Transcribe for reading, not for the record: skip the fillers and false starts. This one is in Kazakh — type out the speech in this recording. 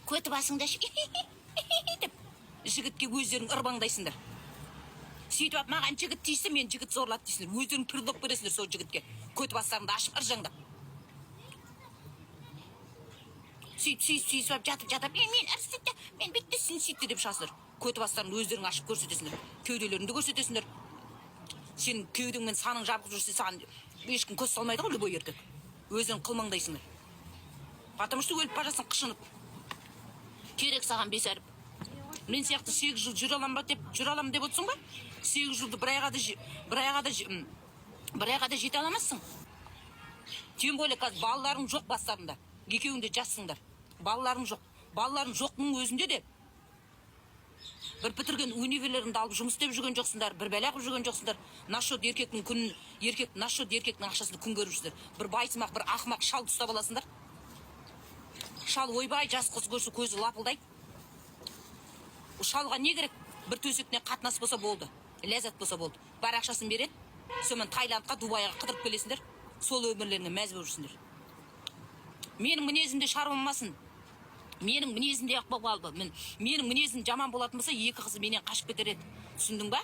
көті басыңда деп жігітке өздерің ырбаңдайсыңдар. Сөйтіп ап маған жігіт тиісі, мен жігіт зорлады дейсіңдер. Өздерің пірлік бересіңдер сол жігітке. Көті бастарыңды ашып ыржаңдап. Сөйтіп ап жатып, мен ырсытты, мен бітті, сен сөйтті деп шасыңдар. Көті бастарыңды өздерің ашып көрсетесіңдер. Кеуделеріңді көрсетесіңдер. Сен кеудеңмен саның жабық жүрсе, саған ешкім көз салмайды ғой, любой еркек. Өздерің қылмаңдайсыңдар. Потому что өліп бара жатсың қышынып. Керек саған 5 әріп. Мен сияқты 8 жыл жүре алам деп отырсың ба? 8 жылды бір айға да жете аламazsың. Тем более қазір балаларың жоқ бастарында. Екеуің де жассыңдар. Балаларың жоқ. Балаларың жоқтың өзінде де бір бітірген универлеріңді алып жұмыс істеп жүрген жоқсыңдар, бір бәле қылып жүрген жоқсыңдар. Насчет еркектің ақшасында күн көріпсіздер. Бір байсымақ, бір ақымақ шалды ұстап аласыңдар. Шал ойбай, жас қыз көрсе көзі лапылдайды. Шалға не керек? Бір төсекіне қатынас болса болды, ләззат болса болды. Бар ақшасын береді, сонымен Тайландқа, Дубайға қыдырып келесіңдер. Сол өмірлеріне мәз болып жүрсіңдер. Менің мінезімде шаруамасын. Менің мінезімде ақ болып қалды. Менің мінезім жаман болатын болса, 2 қызы менен қашып кетер еді. Түсіндің ба?